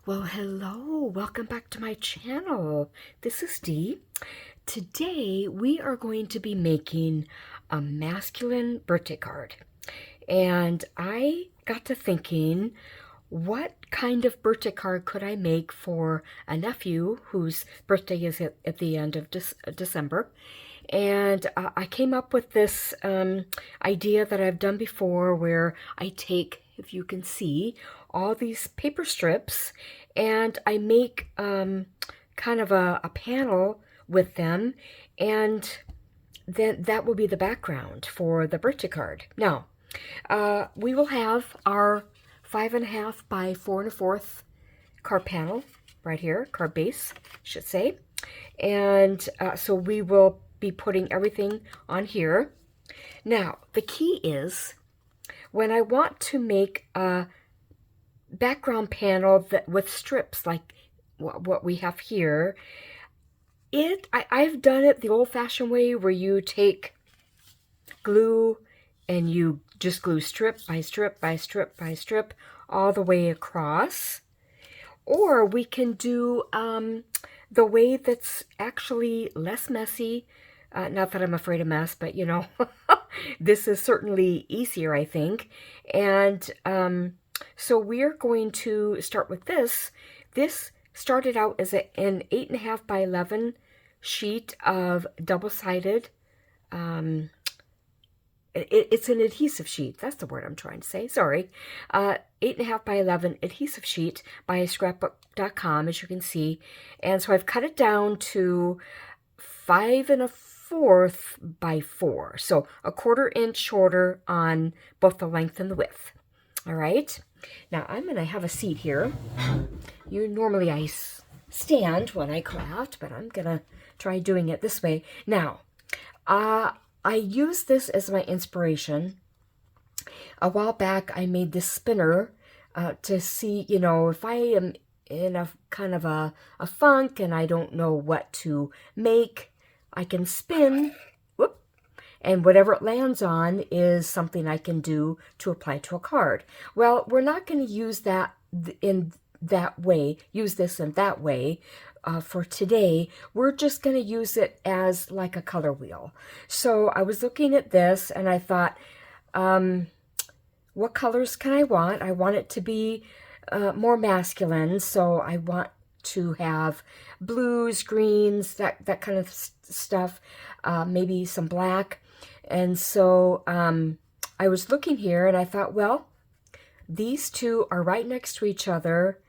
Well, hello, welcome back to my channel. This is Dee. Today we are going to be making a masculine birthday card. And I got to thinking, what kind of birthday card could I make for a nephew whose birthday is at the end of December? And I came up with this idea that I've done before where I take, if you can see, all these paper strips and I make kind of a panel with them, and then that will be the background for the birthday card. Now, we will have our 5.5 by 4 1/4 card panel right here, card base, I should say. And so we will be putting everything on here. Now, the key is when I want to make a background panel that with strips like what we have here, I've done it the old-fashioned way where you take glue and you just glue strip by strip by strip by strip all the way across. Or we can do the way that's actually less messy. Not that I'm afraid of mess, but you know, this is certainly easier, I think. And so we're going to start with this. This started out as an 8.5 by 11 sheet of double-sided. It's an adhesive sheet. That's the word I'm trying to say. Sorry. 8.5 by 11 adhesive sheet by scrapbook.com, as you can see. And so I've cut it down to 5 1/4 by 4. So a 1/4 inch shorter on both the length and the width. All right. Now I'm going to have a seat here. Normally I stand when I craft, but I'm going to try doing it this way. Now, I use this as my inspiration. A while back, I made this spinner to see, you know, if I am in a kind of a funk and I don't know what to make, I can spin, whoop, and whatever it lands on is something I can do to apply to a card. Well, we're not going to use that in that way, use this in that way. For today, we're just going to use it as like a color wheel. So I was looking at this and I thought, what colors can I want? I want it to be more masculine, so I want to have blues, greens, that kind of stuff, maybe some black. And so I was looking here and I thought, well, these two are right next to each other,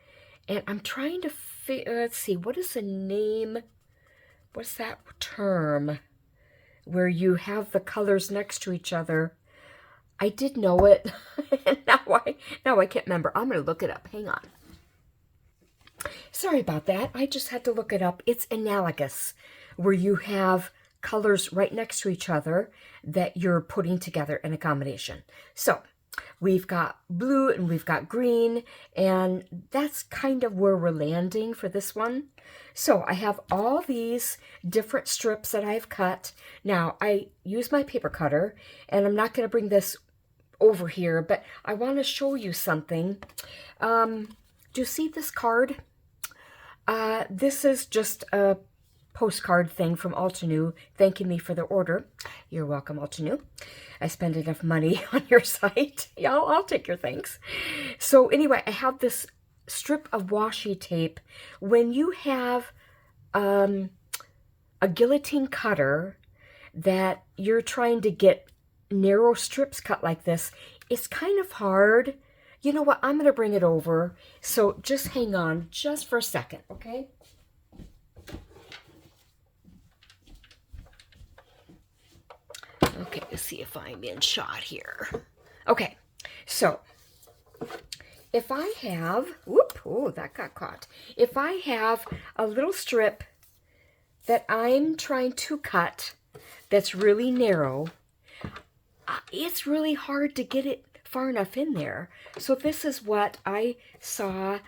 and I'm trying to let's see, what is the name? What's that term where you have the colors next to each other? I did know it. now I can't remember. I'm going to look it up. Hang on. Sorry about that. I just had to look it up. It's analogous, where you have colors right next to each other that you're putting together in a combination. So we've got blue and we've got green, and that's kind of where we're landing for this one. So I have all these different strips that I've cut. Now, I use my paper cutter, and I'm not going to bring this over here, but I want to show you something. Do you see this card? This is just a postcard thing from Altenew thanking me for the order. You're welcome, Altenew. I spend enough money on your site. Yeah, I'll take your thanks. So anyway, I have this strip of washi tape. When you have a guillotine cutter that you're trying to get narrow strips cut like this, it's kind of hard. You know what? I'm going to bring it over. So just hang on just for a second, okay? Okay, let's see if I'm in shot here. Okay, so if I have, whoop, oh, that got caught. If I have a little strip that I'm trying to cut that's really narrow, it's really hard to get it far enough in there. So this is what I saw.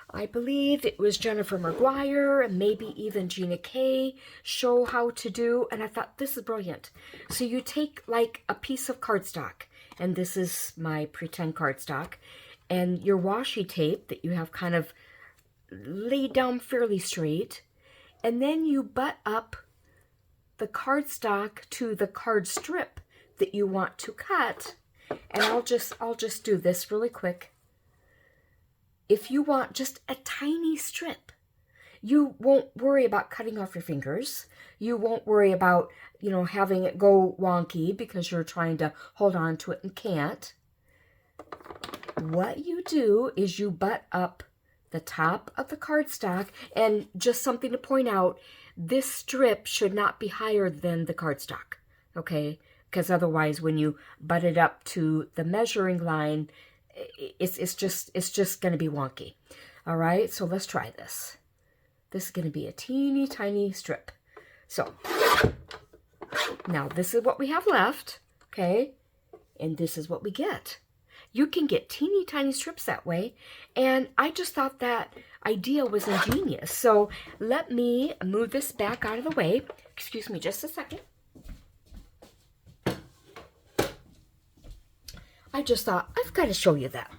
I believe it was Jennifer Maguire and maybe even Gina Kay show how to do, and I thought this is brilliant. So you take like a piece of cardstock, and this is my pretend cardstock, and your washi tape that you have kind of laid down fairly straight, and then you butt up the cardstock to the card strip that you want to cut. And I'll just do this really quick. If you want just a tiny strip, you won't worry about cutting off your fingers. You won't worry about, having it go wonky because you're trying to hold on to it and can't. What you do is you butt up the top of the cardstock, and just something to point out, this strip should not be higher than the cardstock, okay? Because otherwise, when you butt it up to the measuring line, it's just going to be wonky. All right, so let's try this. This is going to be a teeny tiny strip. So now this is what we have left, okay? And this is what we get. You can get teeny tiny strips that way, and I just thought that idea was ingenious. So let me move this back out of the way. Excuse me just a second. I just thought, I've got to show you that.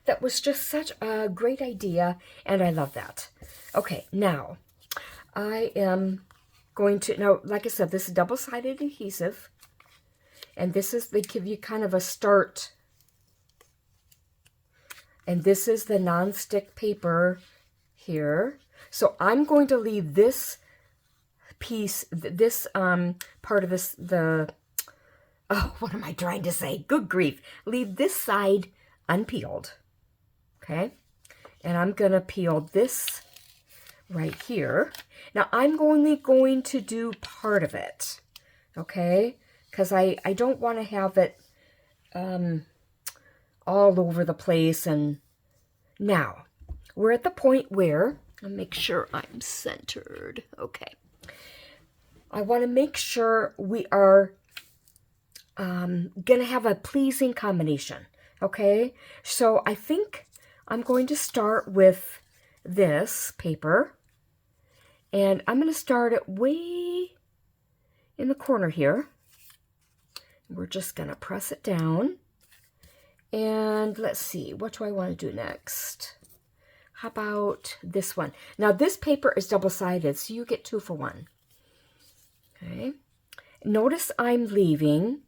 That was just such a great idea, and I love that. Okay, now I am going to, now like I said, this is double-sided adhesive, and they give you kind of a start. And this is the non-stick paper here. So I'm going to leave this piece, this part of this, what am I trying to say? Good grief. Leave this side unpeeled, okay? And I'm going to peel this right here. Now, I'm only going to do part of it, okay? Because I don't want to have it all over the place. And now we're at the point where I'll make sure I'm centered. Okay. I want to make sure we are going to have a pleasing combination. Okay. So I think I'm going to start with this paper, and I'm going to start it way in the corner here. We're just going to press it down. And let's see, what do I want to do next? How about this one? Now, this paper is double-sided, so you get 2 for 1. Okay. Notice I'm leaving.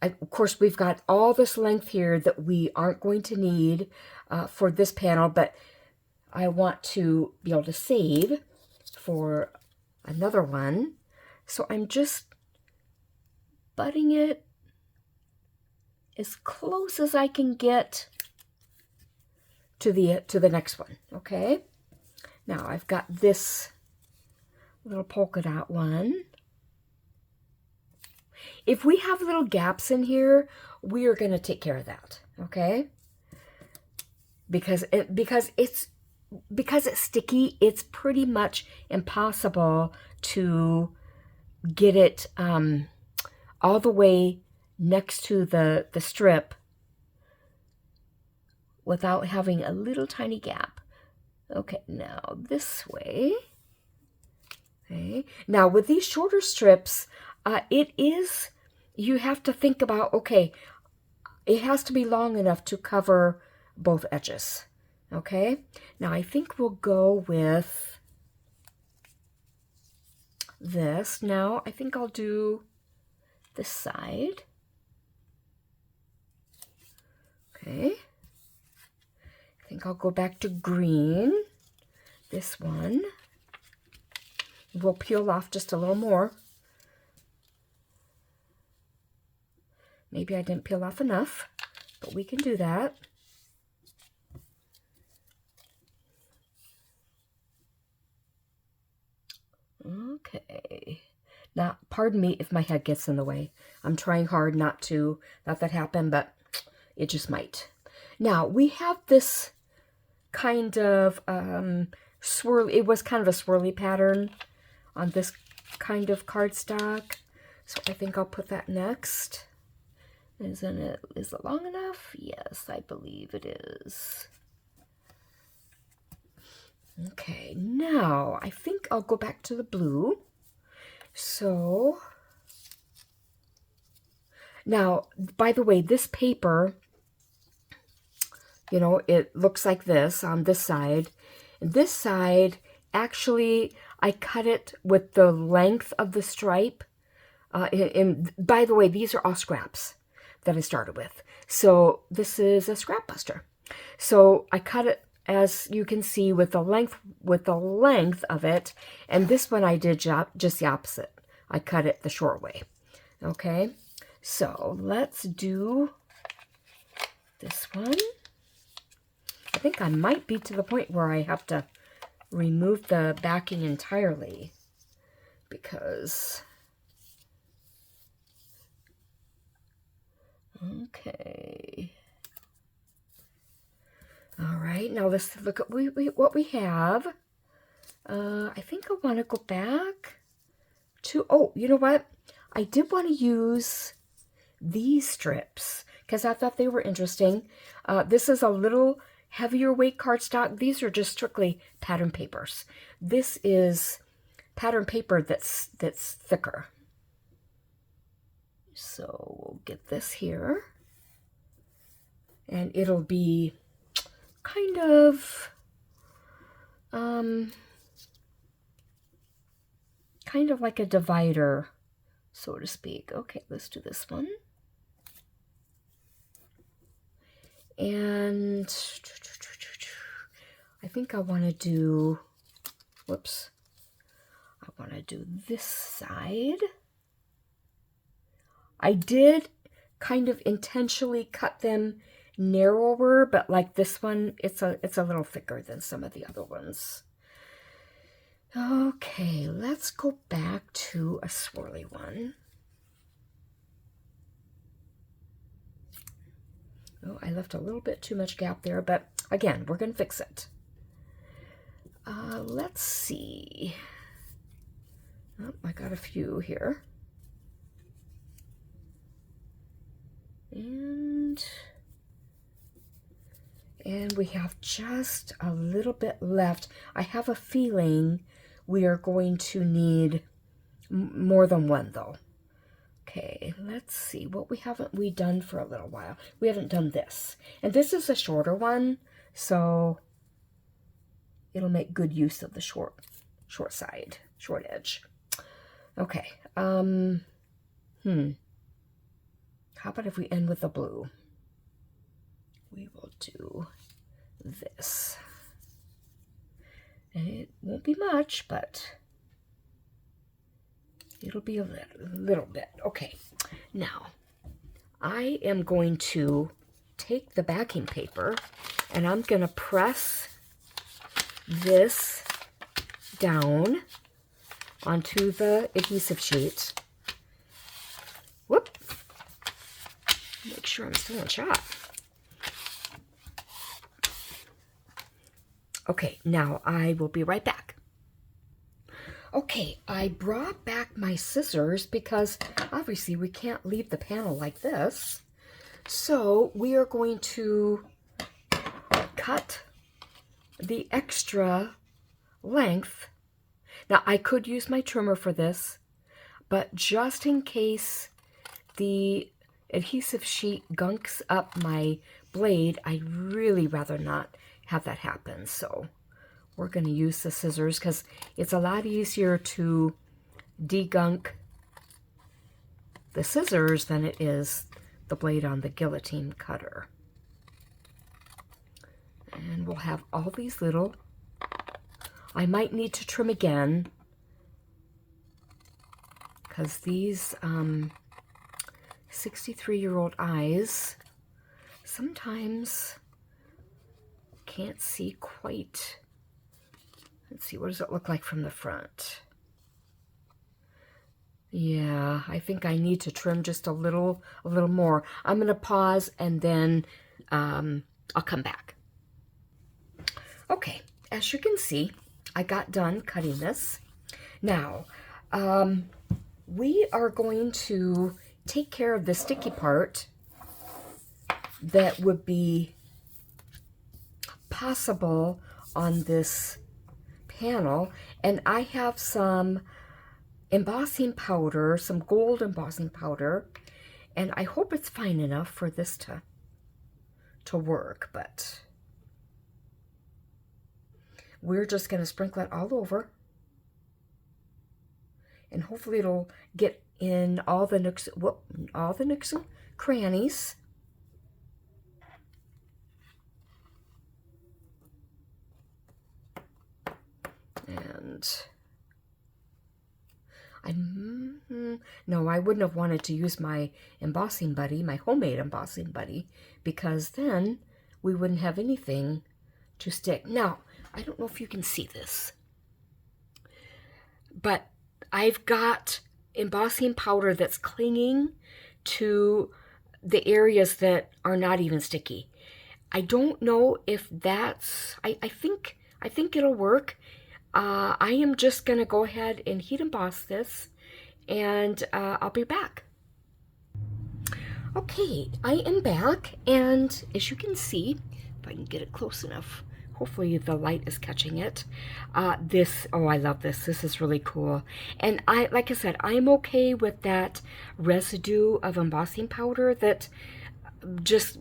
Of course, we've got all this length here that we aren't going to need for this panel, but I want to be able to save for another one. So I'm just butting it as close as I can get to the next one, okay? Now I've got this little polka dot one. If we have little gaps in here, we are going to take care of that, okay? Because it's sticky, it's pretty much impossible to get it all the way next to the strip without having a little tiny gap. Okay, now this way. Okay, now with these shorter strips, you have to think about, okay, it has to be long enough to cover both edges. Okay, now I think we'll go with this. Now I think I'll do this side. Okay, I think I'll go back to green, this one. We'll peel off just a little more. Maybe I didn't peel off enough, but we can do that. Okay. Now, pardon me if my head gets in the way. I'm trying hard not to let that happen, but it just might. Now, we have this kind of swirl. It was kind of a swirly pattern on this kind of cardstock. So I think I'll put that next. Is it long enough? Yes, I believe it is. Okay, now I think I'll go back to the blue. So now, by the way, this paper, you know, it looks like this on this side, This side, actually, I cut it with the length of the stripe. And by the way, these are all scraps that I started with. So this is a scrap buster. So I cut it, as you can see, with the length of it. And this one I did just the opposite. I cut it the short way. Okay, so let's do this one. I think I might be to the point where I have to remove the backing entirely, because, okay. All right, now let's look at what we have. I think I want to go back to, oh, you know what? I did want to use these strips because I thought they were interesting. This is a little heavier weight cardstock. These are just strictly pattern papers. This is pattern paper that's thicker. So we'll get this here, and it'll be kind of like a divider, so to speak. Okay, let's do this one. And I think I want to do, whoops, I want to do this side. I did kind of intentionally cut them narrower, but like this one, it's a little thicker than some of the other ones. Okay, let's go back to a swirly one. Oh, I left a little bit too much gap there, but again, we're going to fix it. Let's see. Oh, I got a few here. And we have just a little bit left. I have a feeling we are going to need more than one, though. Okay, let's see. What haven't we done for a little while? We haven't done this. And this is a shorter one, so it'll make good use of the short side, short edge. Okay. How about if we end with the blue? We will do this. And it won't be much, but it'll be a little bit. Okay, now I am going to take the backing paper and I'm going to press this down onto the adhesive sheet. Whoop. Make sure I'm still in shot. Okay, now I will be right back. Okay, I brought back my scissors because obviously we can't leave the panel like this. So we are going to cut the extra length. Now I could use my trimmer for this, but just in case the adhesive sheet gunks up my blade, I'd really rather not have that happen. So we're going to use the scissors because it's a lot easier to degunk the scissors than it is the blade on the guillotine cutter. And we'll have all these little, I might need to trim again because these 63-year-old eyes sometimes can't see quite. Let's see, what does it look like from the front? Yeah, I think I need to trim just a little more. I'm going to pause and then I'll come back. Okay, as you can see, I got done cutting this. Now, we are going to take care of the sticky part that would be possible on this panel, and I have some embossing powder, some gold embossing powder, and I hope it's fine enough for this to work, but we're just going to sprinkle it all over. And hopefully it'll get in all the nooks, and crannies. And no, I wouldn't have wanted to use my embossing buddy, my homemade embossing buddy, because then we wouldn't have anything to stick. Now, I don't know if you can see this, but I've got embossing powder that's clinging to the areas that are not even sticky. I don't know if that's, I think it'll work. I am just going to go ahead and heat emboss this, and I'll be back. Okay, I am back, and as you can see, if I can get it close enough, hopefully the light is catching it. Oh, I love this. This is really cool. And like I said, I'm okay with that residue of embossing powder that just,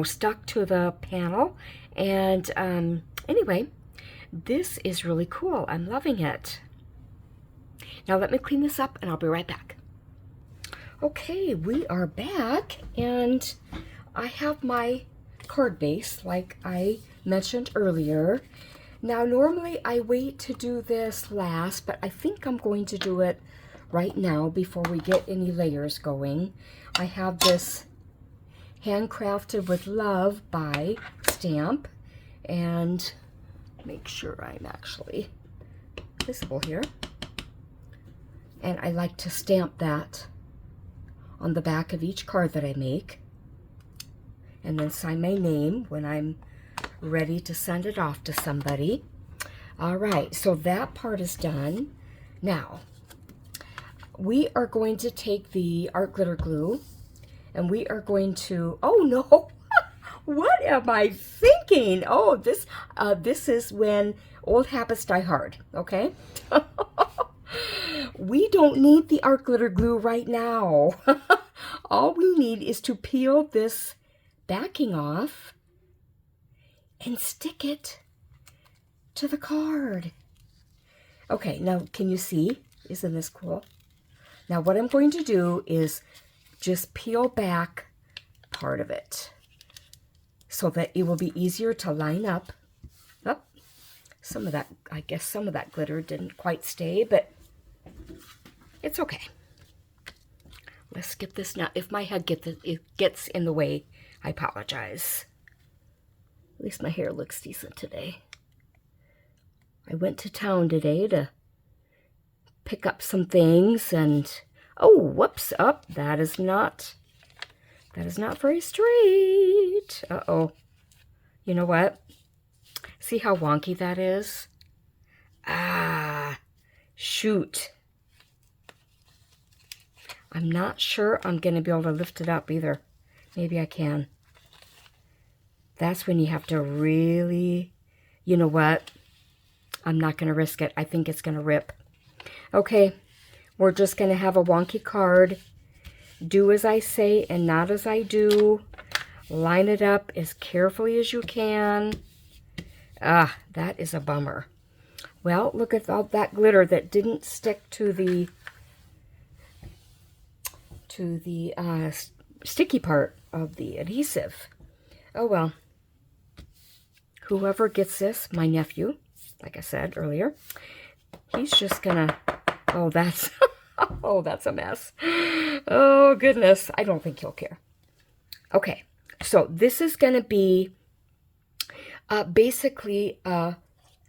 stuck to the panel. And anyway, this is really cool. I'm loving it. Now let me clean this up and I'll be right back. Okay, we are back, and I have my card base like I mentioned earlier. Now normally I wait to do this last, but I think I'm going to do it right now before we get any layers going. I have this Handcrafted with Love by stamp, and make sure I'm actually visible here. And I like to stamp that on the back of each card that I make, and then sign my name when I'm ready to send it off to somebody. All right, so that part is done. Now, we are going to take the art glitter glue, and we are going to, oh no, what am I thinking? Oh, this is when old habits die hard, okay? We don't need the art glitter glue right now. All we need is to peel this backing off and stick it to the card. Okay, now can you see? Isn't this cool? Now what I'm going to do is just peel back part of it so that it will be easier to line up. Oh, some of that, I guess some of that glitter didn't quite stay, but it's okay. Let's skip this now. If my head gets in the way, I apologize. At least my hair looks decent today. I went to town today to pick up some things, and oh, whoops, up. That is not very straight. Uh-oh. You know what? See how wonky that is? Ah, shoot. I'm not sure I'm going to be able to lift it up either. Maybe I can. That's when you have to really, you know what? I'm not going to risk it. I think it's going to rip. Okay, we're just going to have a wonky card. Do as I say and not as I do. Line it up as carefully as you can. Ah, that is a bummer. Well, look at all that glitter that didn't stick to the sticky part of the adhesive. Oh well. Whoever gets this, my nephew, like I said earlier, he's just gonna, oh, that's, oh, that's a mess. Oh, goodness. I don't think he'll care. Okay, so this is gonna be basically a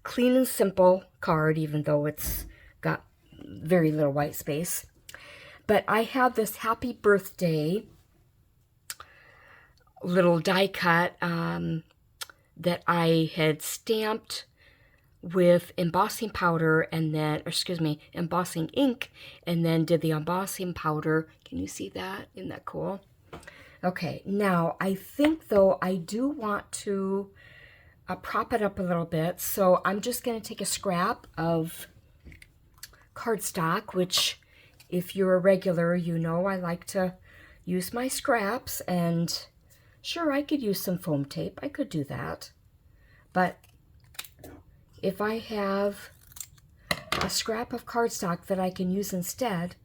clean and simple card, even though it's got very little white space. But I have this happy birthday little die cut that I had stamped with embossing powder and then, or excuse me, embossing ink, and then did the embossing powder. Can you see that? Isn't that cool? Okay, now I think though I do want to prop it up a little bit, so I'm just going to take a scrap of cardstock, which if you're a regular, you know I like to use my scraps, and sure, I could use some foam tape. I could do that. But if I have a scrap of cardstock that I can use instead,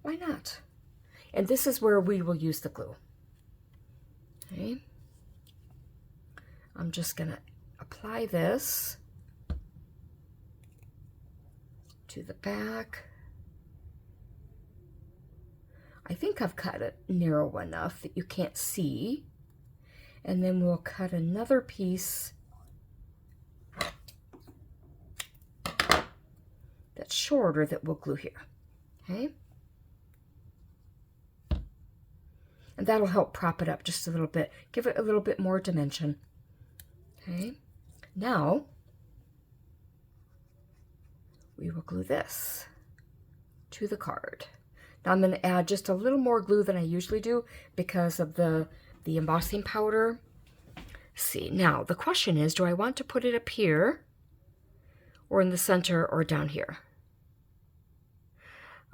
why not? And this is where we will use the glue. Okay. I'm just going to apply this to the back. I think I've cut it narrow enough that you can't see. And then we'll cut another piece that's shorter that we'll glue here. Okay? And that'll help prop it up just a little bit, give it a little bit more dimension. Okay? Now, we will glue this to the card. Now I'm going to add just a little more glue than I usually do because of the embossing powder. See, now the question is, do I want to put it up here or in the center or down here?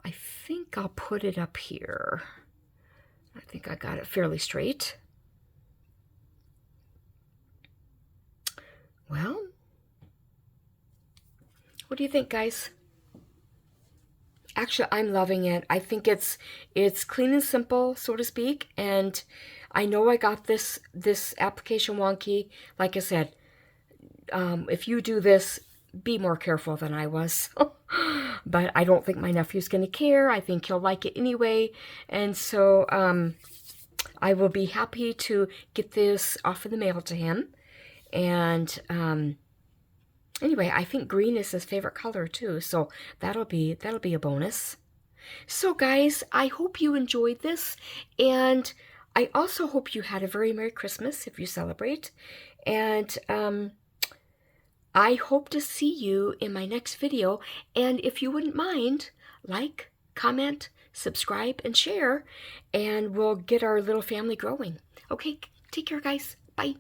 I think I'll put it up here. I think I got it fairly straight. Well, what do you think, guys? Actually, I'm loving it. I think it's clean and simple, so to speak. And I know I got this application wonky. Like I said, if you do this, be more careful than I was. But I don't think my nephew's going to care. I think he'll like it anyway. And so I will be happy to get this off in the mail to him. And anyway, I think green is his favorite color too, so that'll be a bonus. So guys, I hope you enjoyed this, and I also hope you had a very Merry Christmas if you celebrate. And I hope to see you in my next video. And if you wouldn't mind, like, comment, subscribe, and share, and we'll get our little family growing. Okay, take care, guys. Bye.